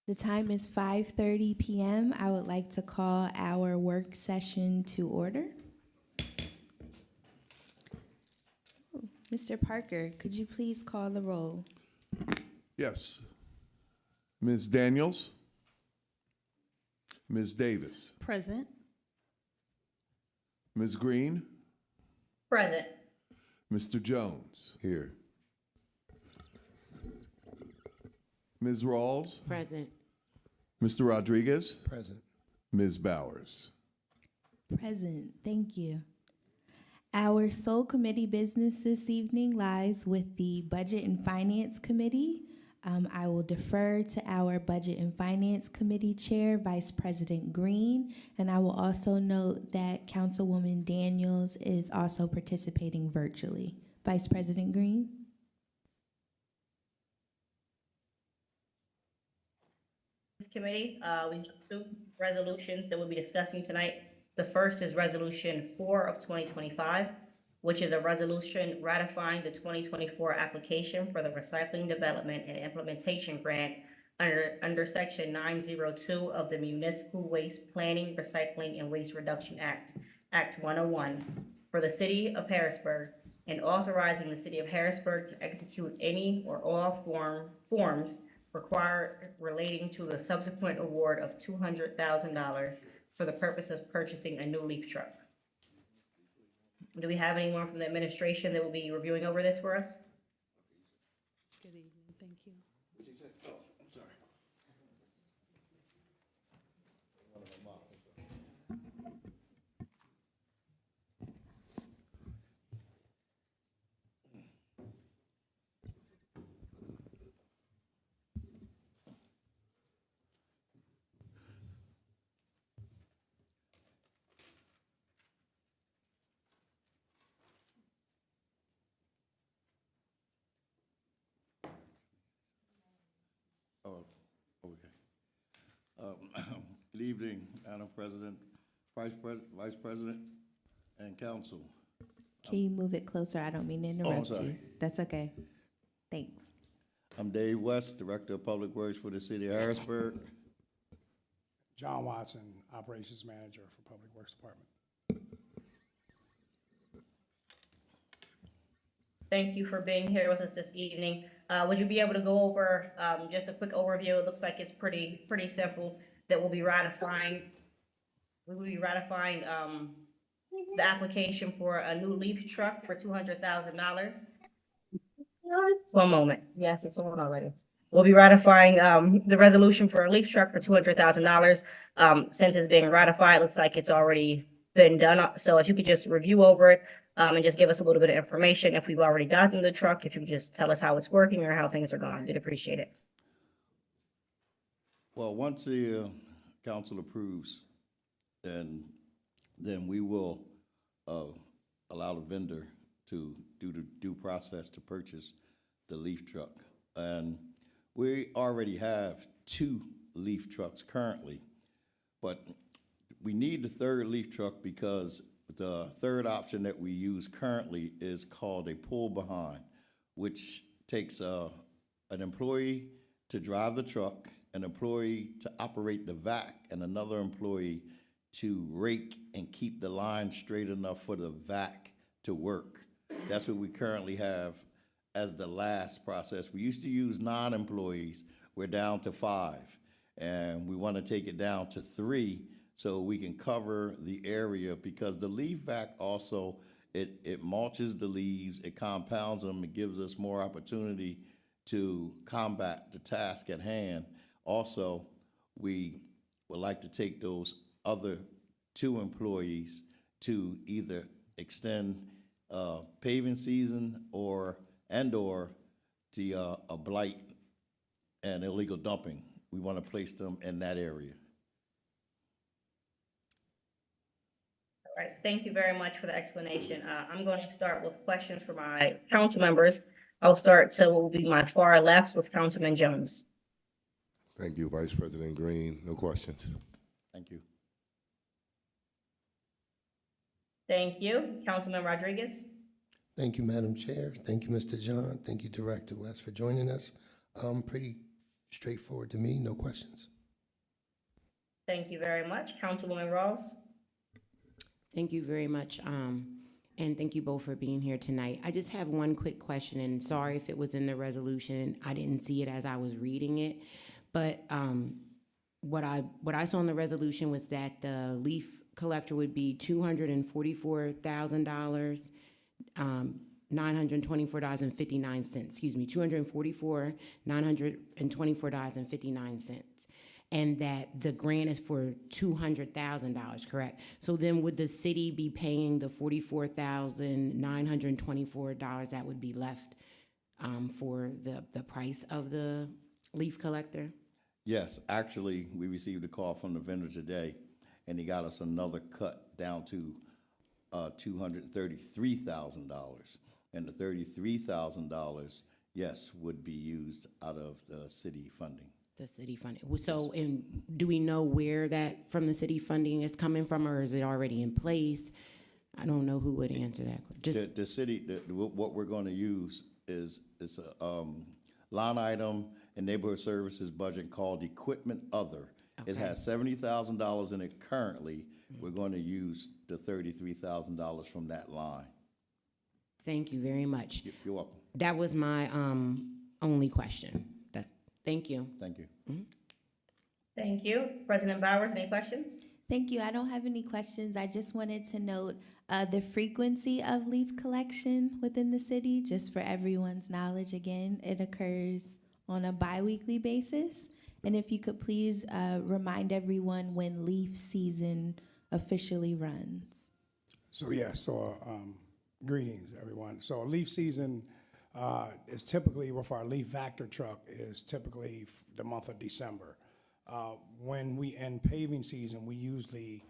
The time is 5:30 p.m. I would like to call our work session to order. Mr. Parker, could you please call the roll? Yes. Ms. Daniels? Ms. Davis? Present. Ms. Green? Present. Mr. Jones? Here. Ms. Rawls? Present. Mr. Rodriguez? Present. Ms. Bowers? Present, thank you. Our sole committee business this evening lies with the Budget and Finance Committee. I will defer to our Budget and Finance Committee Chair, Vice President Green, and I will also note that Councilwoman Daniels is also participating virtually. Vice President Green? This committee, we have two resolutions that we'll be discussing tonight. The first is Resolution 4 of 2025, which is a resolution ratifying the 2024 application for the Recycling Development and Implementation Grant under Section 902 of the Municipal Waste Planning, Recycling, and Waste Reduction Act, Act 101, for the City of Harrisburg, and authorizing the City of Harrisburg to execute any or all forms required relating to the subsequent award of $200,000 for the purpose of purchasing a new leaf truck. Do we have anyone from the administration that will be reviewing over this for us? Good evening, thank you. Oh, okay. Good evening, Madam President, Vice President, and Council. Can you move it closer? I don't mean to interrupt you. sorry. That's okay. Thanks. I'm Dave West, Director of Public Works for the City of Harrisburg. John Watson, Operations Manager for Public Works Department. Thank you for being here with us this evening. Would you be able to go over just a quick overview? It looks like it's pretty simple, that we'll be ratifying. We will be ratifying the application for a new leaf truck for $200,000. One moment. Yes, it's on already. We'll be ratifying the resolution for a leaf truck for $200,000. Since it's being ratified, it looks like it's already been done. So if you could just review over it and just give us a little bit of information if we've already gotten the truck, if you could just tell us how it's working or how things are going, we'd appreciate it. Well, once the council approves, then we will allow the vendor to do the due process to purchase the leaf truck. And we already have 2 leaf trucks currently, but we need the third leaf truck because the third option that we use currently is called a pull behind, which takes an employee to drive the truck, an employee to operate the vac, and another employee to rake and keep the line straight enough for the vac to work. That's what we currently have as the last process. We used to use 9 employees. We're down to 5, and we want to take it down to 3 so we can cover the area, because the leaf vac also, it mulches the leaves, it compounds them, it gives us more opportunity to combat the task at hand. Also, we would like to take those other 2 employees to either extend paving season or the a blight and illegal dumping. We want to place them in that area. All right, thank you very much for the explanation. I'm going to start with questions for my council members. I'll start to what will be my far left with Councilman Jones. Thank you, Vice President Green. No questions. Thank you. Thank you. Councilman Rodriguez. Thank you, Madam Chair. Thank you, Mr. John. Thank you, Director West, for joining us. Pretty straightforward to me, no questions. Thank you very much. Councilwoman Rawls? Thank you very much, and thank you both for being here tonight. I just have one quick question, and sorry if it was in the resolution. I didn't see it as I was reading it, but what I saw in the resolution was that the leaf collector would be $244,000, $924.59. Excuse me, $244,924.59. And that the grant is for $200,000, correct? So then would the city be paying the $44,924 that would be left for the price of the leaf collector? Yes, actually, we received a call from the vendor today, and he got us another cut down to $233,000. And the $33,000, yes, would be used out of the city funding. The city funding. So, and do we know where that from the city funding is coming from, or is it already in place? I don't know who would answer that. Just The city, what we're going to use is a line item in neighborhood services budget called equipment other. It has $70,000 in it currently. We're going to use the $33,000 from that line. thank you very much. You're welcome. That was my only question. Thank you. Thank you. Thank you. President Bowers, any questions? Thank you. I don't have any questions. I just wanted to note the frequency of leaf collection within the city, just for everyone's knowledge. Again, it occurs on a bi-weekly basis. And if you could please remind everyone when leaf season officially runs. So, greetings, everyone. So leaf season is typically, with our leaf Vector truck, is typically the month of December. When we end paving season, we usually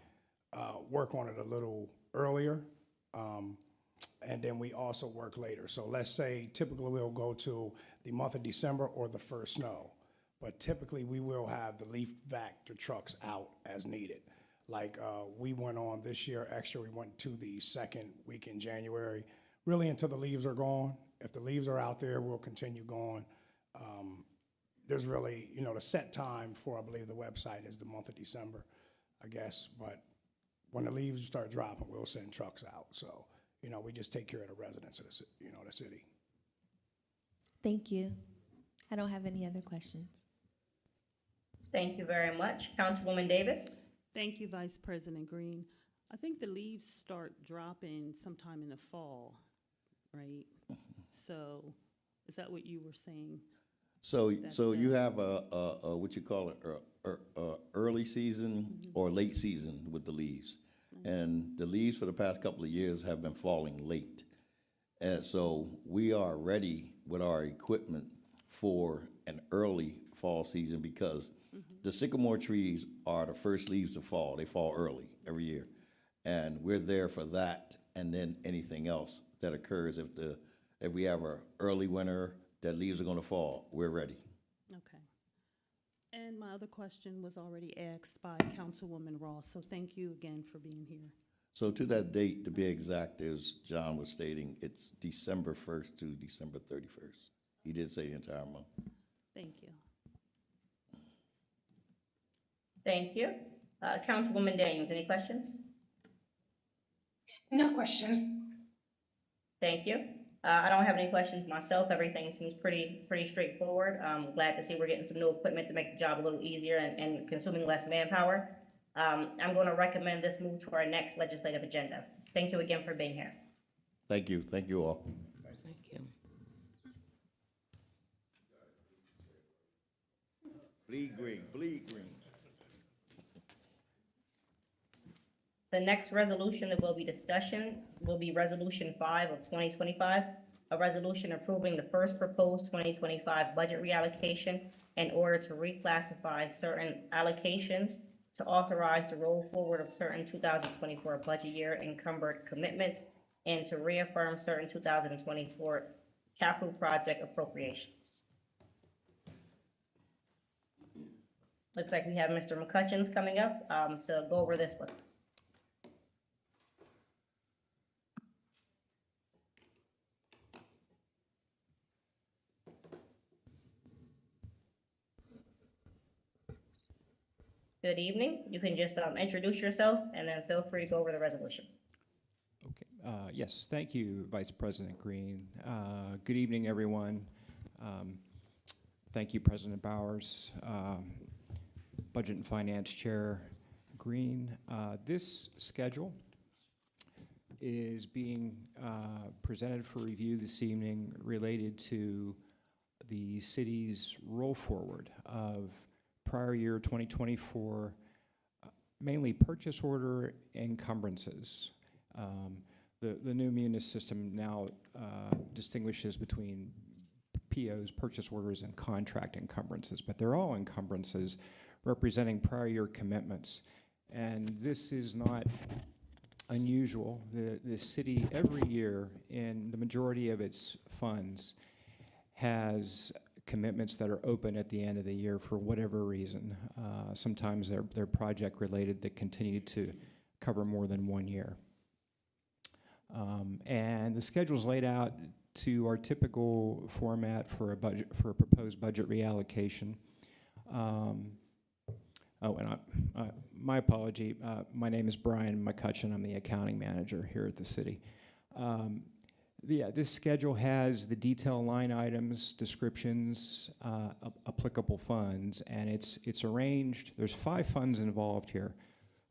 work on it a little earlier, and then we also work later. So let's say typically we'll go to the month of December or the first snow, but typically we will have the leaf Vector trucks out as needed. Like we went on this year, we went to the second week in January, really until the leaves are gone. If the leaves are out there, we'll continue going. There's really, the set time for, I believe the website is the month of December, I guess. But when the leaves start dropping, we'll send trucks out. So, we just take care of the residents of the city. Thank you. I don't have any other questions. Thank you very much. Councilwoman Davis? Thank you, Vice President Green. I think the leaves start dropping sometime in the fall, right? So is that what you were saying? So you have a what you call it, early season or late season with the leaves. And the leaves for the past couple of years have been falling late. And so we are ready with our equipment for an early fall season because the sycamore trees are the first leaves to fall. They fall early every year. And we're there for that and then anything else that occurs if we have an early winter that leaves are going to fall, we're ready. Okay. And my other question was already asked by Councilwoman Ross, so thank you again for being here. So to that date, to be exact, as John was stating, it's December 1st to December 31st. He did say the entire month. Thank you. Thank you. Councilwoman Daniels, any questions? No questions. Thank you. I don't have any questions myself. Everything seems pretty straightforward. I'm glad to see we're getting some new equipment to make the job a little easier and consuming less manpower. I'm going to recommend this move to our next legislative agenda. Thank you again for being here. Thank you. Thank you all. Thank you. Bleed green, bleed green. The next resolution that will be discussion will be Resolution 5 of 2025, a resolution approving the first proposed 2025 budget reallocation in order to reclassify certain allocations to authorize the roll forward of certain 2024 budget year encumbered commitments and to reaffirm certain 2024 capital project appropriations. Looks like we have Mr. McCutcheons coming up to go over this with us. Good evening. You can just introduce yourself and then feel free to go over the resolution. Okay, yes, thank you, Vice President Green. Good evening, everyone. Thank you, President Bowers, Budget and Finance Chair Green. This schedule is being presented for review this evening related to the city's roll forward of prior year 2024, mainly purchase order encumbrances. The new munis system now distinguishes between POs, purchase orders, and contract encumbrances, but they're all encumbrances representing prior year commitments. And this is not unusual. The city every year in the majority of its funds has commitments that are open at the end of the year for whatever reason. Sometimes they're project related that continue to cover more than 1 year. And the schedule's laid out to our typical format for a budget, for a proposed budget reallocation. My apology. My name is Brian McCutcheon. I'm the accounting manager here at the city. This schedule has the detailed line items, descriptions, applicable funds, and it's arranged. There's 5 funds involved here,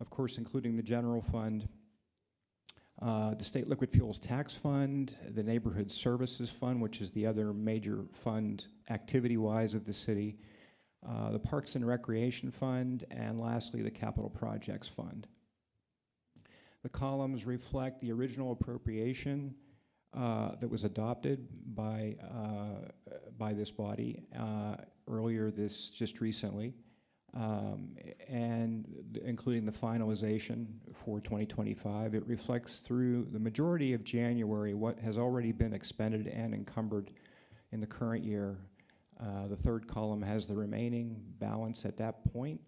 of course, including the general fund, the State Liquid Fuels Tax Fund, the Neighborhood Services Fund, which is the other major fund activity-wise of the city, the Parks and Recreation Fund, and lastly, the Capital Projects Fund. The columns reflect the original appropriation that was adopted by this body earlier just recently, and including the finalization for 2025. It reflects through the majority of January what has already been expended and encumbered in the current year. The third column has the remaining balance at that point,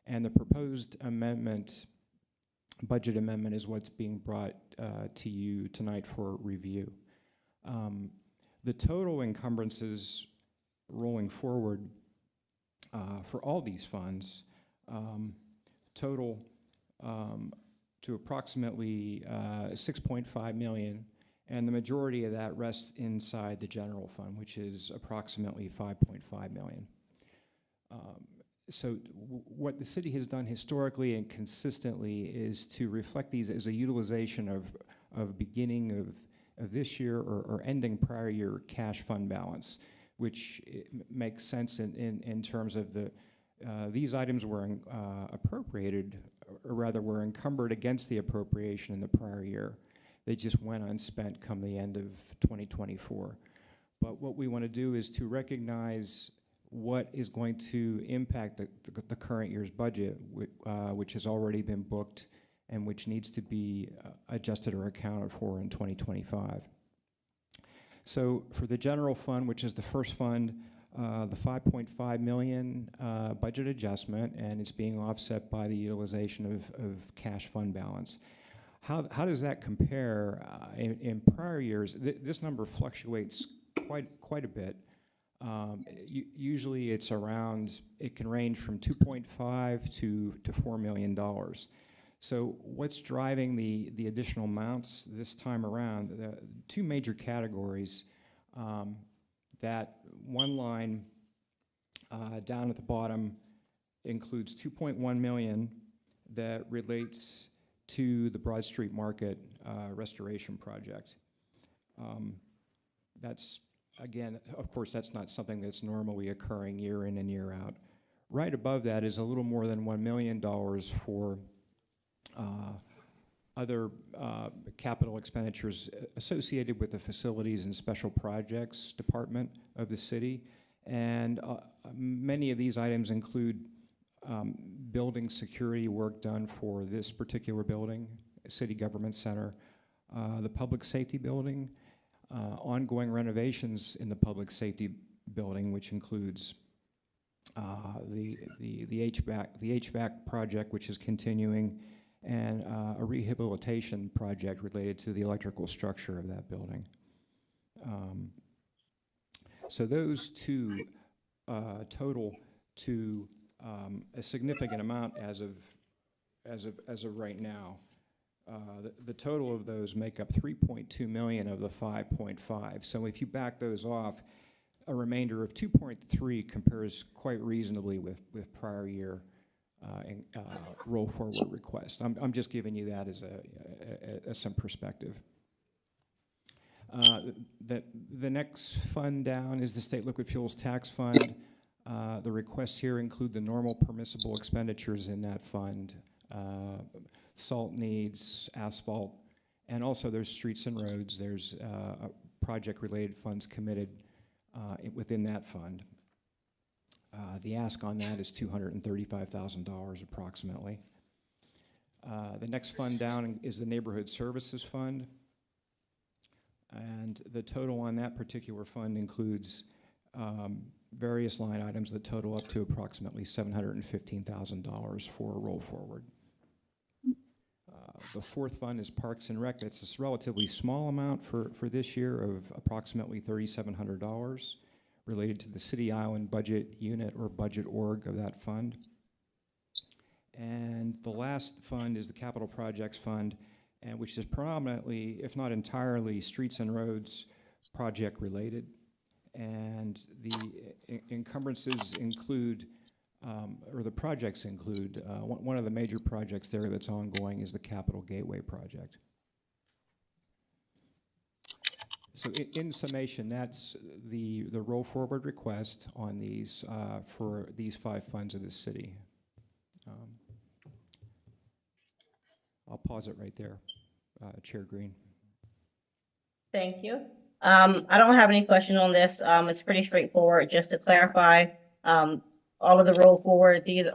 and the proposed amendment, budget amendment, is what's being brought to you tonight for review. The total encumbrances rolling forward for all these funds total to approximately 6.5 million, and the majority of that rests inside the general fund, which is approximately 5.5 million. So what the city has done historically and consistently is to reflect these as a utilization of beginning of this year or ending prior year cash fund balance, which makes sense in terms of these items were appropriated, or rather were encumbered against the appropriation in the prior year. They just went unspent come the end of 2024. But what we want to do is to recognize what is going to impact the current year's budget, which has already been booked and which needs to be adjusted or accounted for in 2025. So for the general fund, which is the first fund, the 5.5 million budget adjustment, and it's being offset by the utilization of cash fund balance. How does that compare in prior years? This number fluctuates quite a bit. Usually it's around, it can range from 2.5 to $4 million. So what's driving the additional amounts this time around? The 2 major categories. That one line down at the bottom includes 2.1 million that relates to the Broad Street Market restoration project. That's, again, of course, that's not something that's normally occurring year in and year out. Right above that is a little more than $1 million for other capital expenditures associated with the Facilities and Special Projects Department of the city. And many of these items include building security work done for this particular building, City Government Center, the Public Safety Building, ongoing renovations in the Public Safety Building, which includes the HVAC project, which is continuing, and a rehabilitation project related to the electrical structure of that building. So those 2 total to a significant amount as of right now. The total of those make up 3.2 million of the 5.5. So if you back those off, a remainder of 2.3 compares quite reasonably with prior year roll forward request. I'm just giving you that as some perspective. The next fund down is the State Liquid Fuels Tax Fund. The requests here include the normal permissible expenditures in that fund, salt needs, asphalt, and also there's streets and roads. There's project-related funds committed within that fund. The ask on that is $235,000 approximately. The next fund down is the Neighborhood Services Fund. And the total on that particular fund includes various line items that total up to approximately $715,000 for a roll forward. The fourth fund is Parks and Rec. That's a relatively small amount for this year of approximately $3,700 related to the City Island budget unit or budget org of that fund. And the last fund is the Capital Projects Fund, and which is predominantly, if not entirely, streets and roads project related. And the encumbrances include, or the projects include, one of the major projects there that's ongoing is the Capital Gateway project. So in summation, that's the roll forward request on these for these 5 funds of the city. I'll pause it right there, Chair Green. Thank you. I don't have any question on this. It's pretty straightforward. Just to clarify, all of the roll forward, these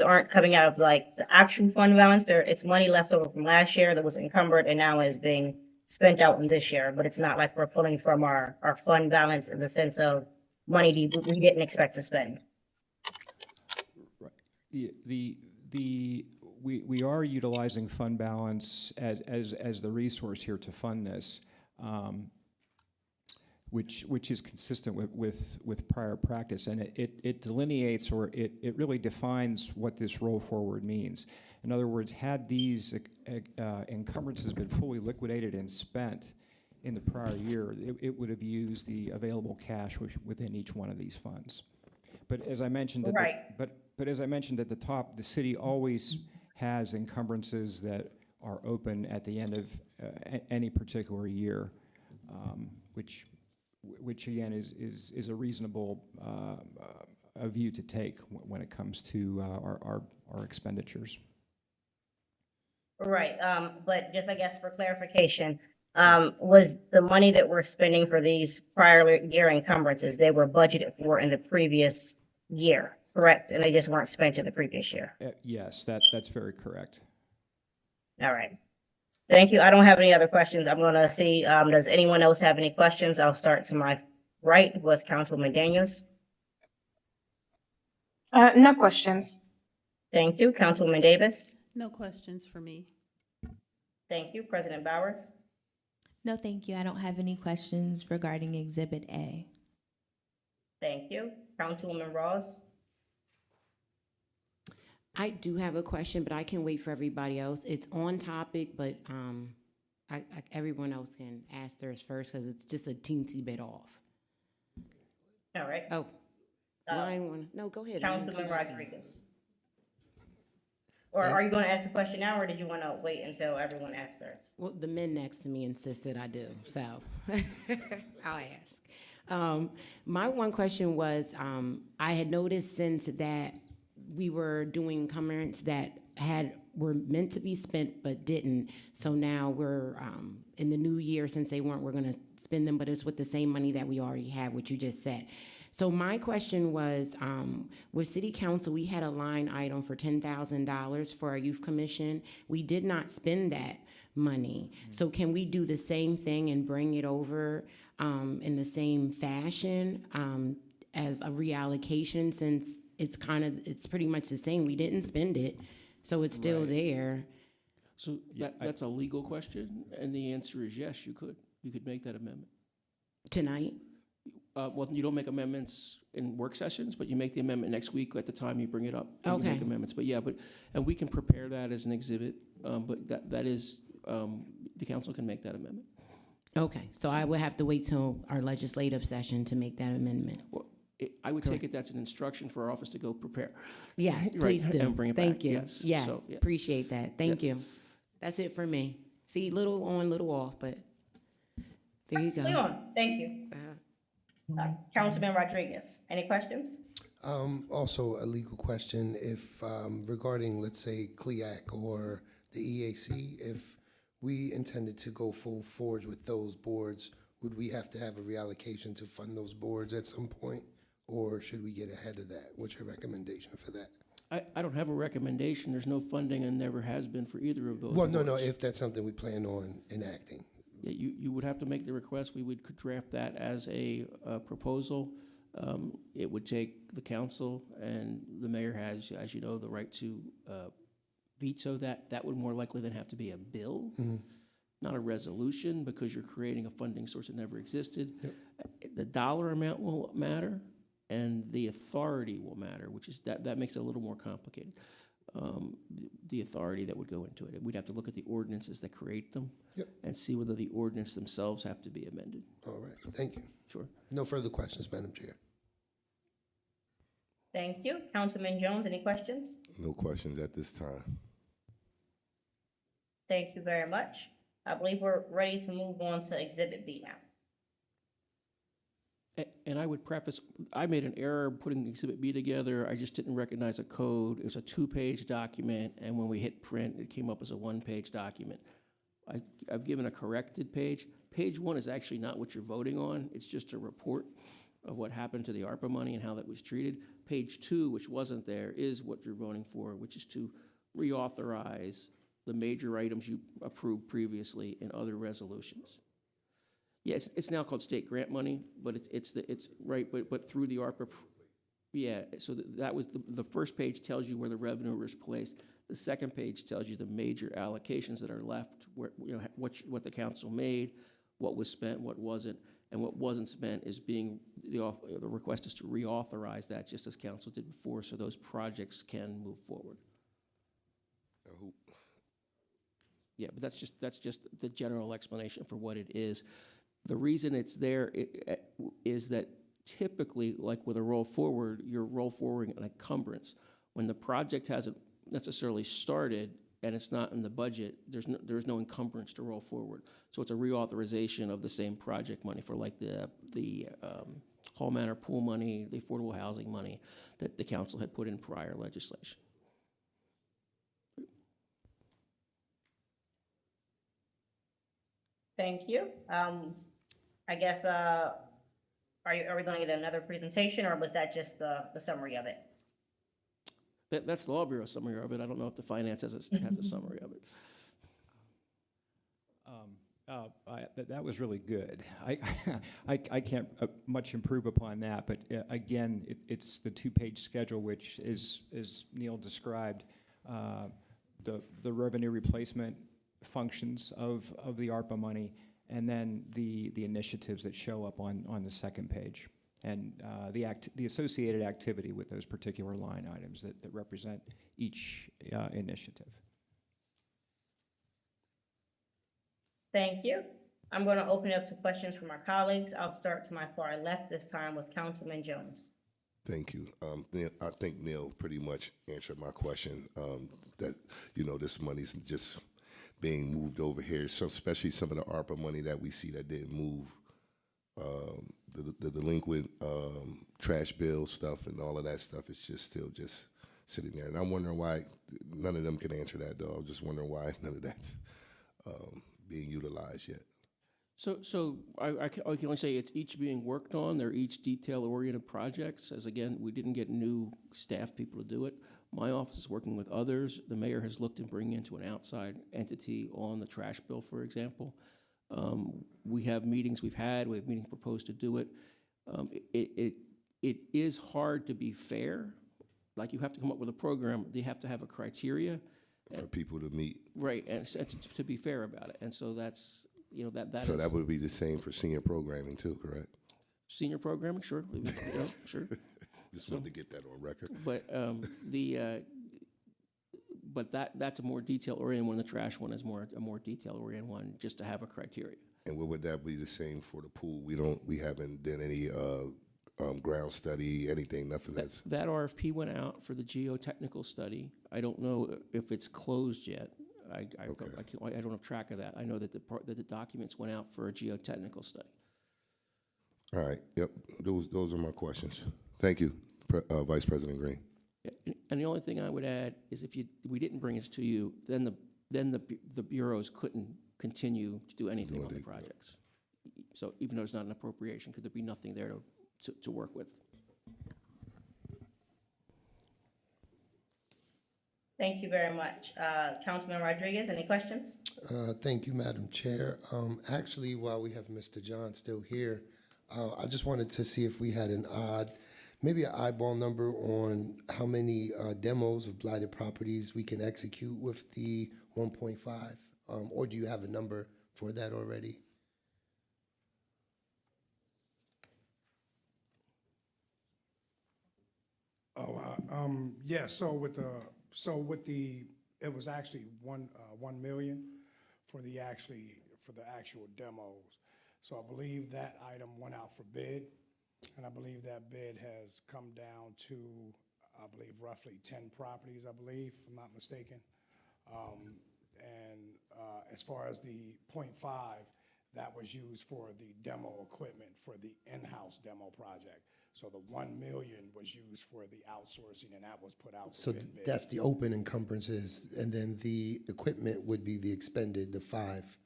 aren't coming out of like the actual fund balance. It's money left over from last year that was encumbered and now is being spent out in this year, but it's not like we're pulling from our fund balance in the sense of money we didn't expect to spend. Right. We are utilizing fund balance as the resource here to fund this, which is consistent with prior practice, and it delineates, or it really defines what this roll forward means. In other words, had these encumbrances been fully liquidated and spent in the prior year, it would have used the available cash within each one of these funds. But as I mentioned, but as I mentioned at the top, the city always has encumbrances that are open at the end of any particular year, which again is a reasonable view to take when it comes to our expenditures. Right, but just I guess for clarification, was the money that we're spending for these prior year encumbrances, they were budgeted for in the previous year, correct? And they just weren't spent in the previous year? Yes, that's very correct. All right. Thank you. I don't have any other questions. I'm gonna see, does anyone else have any questions? I'll start to my right with Councilwoman Daniels. No questions. Thank you. Councilwoman Davis. No questions for me. Thank you. President Bowers. No, thank you. I don't have any questions regarding Exhibit A. Thank you. Councilwoman Rawls. I do have a question, but I can wait for everybody else. It's on topic, but everyone else can ask theirs first because it's just a teensy bit off. All right. Oh, no, go ahead. Councilman Rodriguez. Or are you going to ask a question now, or did you want to wait until everyone asks theirs? Well, the men next to me insisted I do, so I'll ask. My one question was, I had noticed since that we were doing encumbrance that were meant to be spent but didn't, so now we're in the new year, since they weren't, we're going to spend them, but it's with the same money that we already have, which you just said. So my question was, with City Council, we had a line item for $10,000 for our youth commission. We did not spend that money. So can we do the same thing and bring it over in the same fashion as a reallocation, since it's pretty much the same. We didn't spend it, so it's still there. So that's a legal question, and the answer is yes, you could make that amendment. Tonight? Well, you don't make amendments in work sessions, but you make the amendment next week at the time you bring it up. And you Okay. make amendments, and we can prepare that as an exhibit, but that is, the council can make that amendment. Okay, so I would have to wait till our legislative session to make that amendment. Well, I would take it that's an instruction for our office to go prepare. Yes, Right, please do. and bring it Thank back. you. Yes, Yes, so, yes. appreciate that. Thank Yes. you. That's it for me. See, little on, little off, but there you go. Leon, thank you. Councilman Rodriguez, any questions? Also, a legal question, if, regarding, let's say, CLEAC or the EAC, if we intended to go full forge with those boards, would we have to have a reallocation to fund those boards at some point? Or should we get ahead of that? What's your recommendation for that? I don't have a recommendation. There's no funding and never has been for either of those. Well, no, boards. if that's something we plan on enacting. Yeah, you would have to make the request. We would could draft that as a proposal. It would take the council, and the mayor has, as you know, the right to veto that. That would more likely than have to be a bill, not a resolution, because you're creating a funding source that never existed. The dollar amount will matter, and the authority will matter, which is that makes it a little more complicated. The authority that would go into it. We'd have to look at the ordinances that create them and see whether the ordinance themselves have to be amended. All right, thank you. Sure. No further questions, Madam Chair. Thank you. Councilman Jones, any questions? No questions at this time. Thank you very much. I believe we're ready to move on to Exhibit B now. And I would preface, I made an error putting Exhibit B together. I just didn't recognize a code. It was a 2-page document, and when we hit print, it came up as a 1-page document. I've given a corrected page. Page 1 is actually not what you're voting on. It's just a report of what happened to the ARPA money and how that was treated. Page 2, which wasn't there, is what you're voting for, which is to reauthorize the major items you approved previously in other resolutions. Yeah, it's now called state grant money, but it's right, but through the ARPA, yeah, so that was, the first page tells you where the revenue was placed. The second page tells you the major allocations that are left, where, you know, what the council made, what was spent, what wasn't, and what wasn't spent is being, the request is to reauthorize that, just as council did before, so those projects can move forward. Yeah, but that's just the general explanation for what it is. The reason it's there is that typically, like with a roll forward, you're roll forwarding an encumbrance. When the project hasn't necessarily started and it's not in the budget, there's no encumbrance to roll forward. So it's a reauthorization of the same project money for like the Hall Manor pool money, the affordable housing money that the council had put in prior legislation. Thank you. I guess, are we gonna get another presentation, or was that just the summary of it? That's the Law Bureau summary of it. I don't know if the finance has a summary of it. That was really good. I can't much improve upon that, but again, it's the 2-page schedule, which is, as Neil described, the revenue replacement functions of the ARPA money, and then the initiatives that show up on the second page, and the associated activity with those particular line items that represent each initiative. Thank you. I'm going to open it up to questions from our colleagues. I'll start to my far left this time with Councilman Jones. Thank you. Neil, I think Neil pretty much answered my question, that, you know, this money's just being moved over here, so especially some of the ARPA money that we see that didn't move, the delinquent trash bill stuff and all of that stuff is just still just sitting there. And I'm wondering why none of them can answer that, though. I'm just wondering why none of that's being utilized yet. So I can only say it's each being worked on. They're each detail-oriented projects. As again, we didn't get new staff people to do it. My office is working with others. The mayor has looked and bringing into an outside entity on the trash bill, for example. We have meetings we have meetings proposed to do it. It is hard to be fair. Like, you have to come up with a program. They have to have a criteria. For people to meet. Right, and to be fair about it. And so that's, you know, that So is, that would be the same for senior programming too, correct? senior programming, sure, you know, sure. Just wanted to get that on record. But but that's a more detail-oriented one. The trash one is a more detail-oriented one, just to have a criteria. And would that be the same for the pool? We haven't done any ground study, anything, nothing that's. That RFP went out for the geotechnical study. I don't know if it's closed yet. I don't have track of that. I know that the documents went out for a geotechnical study. All right. Yep. Those are my questions. Thank you, Vice President Green. Yeah, and the only thing I would add is if we didn't bring this to you, then the bureaus couldn't continue to do anything on the projects. So even though it's not an appropriation, could there be nothing there to work with? Thank you very much. Councilman Rodriguez, any questions? Thank you, Madam Chair. Actually, while we have Mr. John still here, I just wanted to see if we had maybe an eyeball number on how many demos of blighted properties we can execute with the 1.5, or do you have a number for that already? Yeah, it was actually 1 million for the actual demos. So I believe that item went out for bid, and I believe that bid has come down to, I believe, roughly 10 properties, I believe, if I'm not mistaken. As far as the 0.5, that was used for the demo equipment for the in-house demo project. So the 1 million was used for the outsourcing, and that was put out for So bid. that's the open encumbrances, and then the equipment would be the expended, the 5.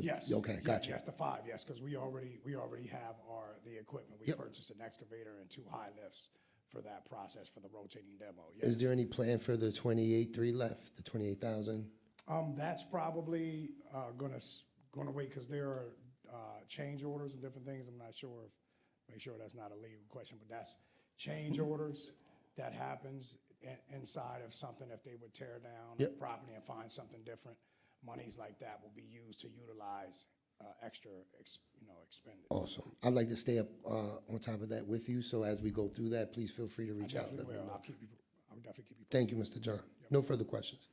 Yes. Okay, gotcha. Yes, the 5, yes, because we already have the equipment. We purchased an excavator and 2 high lifts for that process for the rotating demo. Yes. Is there any plan for the 28.3 left, the 28,000? That's probably gonna wait, because there are change orders and different things. I'm not sure make sure that's not a legal question, but that's change orders that happens inside of something. If they would tear down the property and find something different, monies like that will be used to utilize extra expended. Awesome. I'd like to stay up on top of that with you, so as we go through that, please feel free to reach out. Definitely Let me will. know. I'll definitely keep you posted. Thank you, Mr. John. No further questions.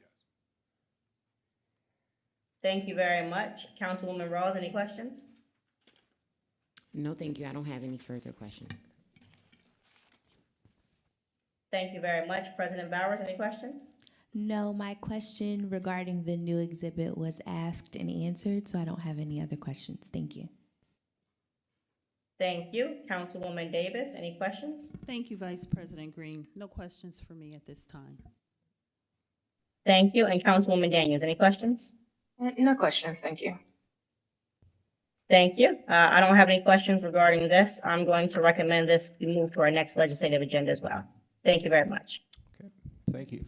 Thank you very much. Councilwoman Rawls, any questions? No, thank you. I don't have any further questions. Thank you very much. President Bowers, any questions? No, my question regarding the new exhibit was asked and answered, so I don't have any other questions. Thank you. Thank you. Councilwoman Davis, any questions? Thank you, Vice President Green. No questions for me at this time. Thank you. And Councilwoman Daniels, any questions? No questions, thank you. Thank you. I don't have any questions regarding this. I'm going to recommend this be moved to our next legislative agenda as well. Thank you very much. Okay, thank you.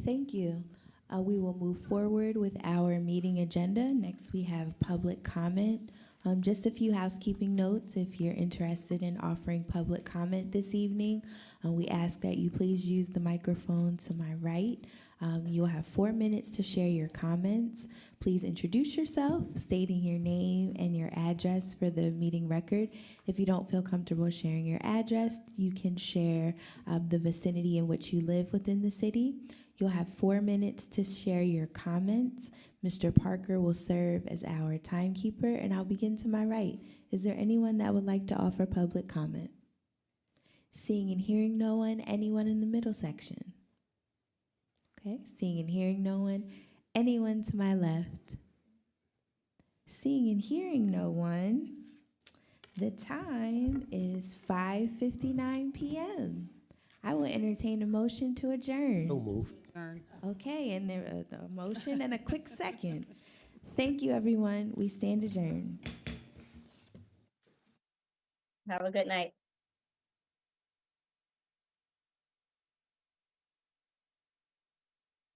Thank you. We will move forward with our meeting agenda. Next, we have public comment. Just a few housekeeping notes. If you're interested in offering public comment this evening, we ask that you please use the microphone to my right. You'll have 4 minutes to share your comments. Please introduce yourself, stating your name and your address for the meeting record. If you don't feel comfortable sharing your address, you can share the vicinity in which you live within the city. You'll have 4 minutes to share your comments. Mr. Parker will serve as our timekeeper, and I'll begin to my right. Is there anyone that would like to offer public comment? Seeing and hearing no one, anyone in the middle section? Okay, seeing and hearing no one, anyone to my left? Seeing and hearing no one, the time is 5:59 p.m. I will entertain a motion to adjourn. No move. Okay, and there a motion and a quick second. Thank you, everyone. We stand adjourned. Have a good night.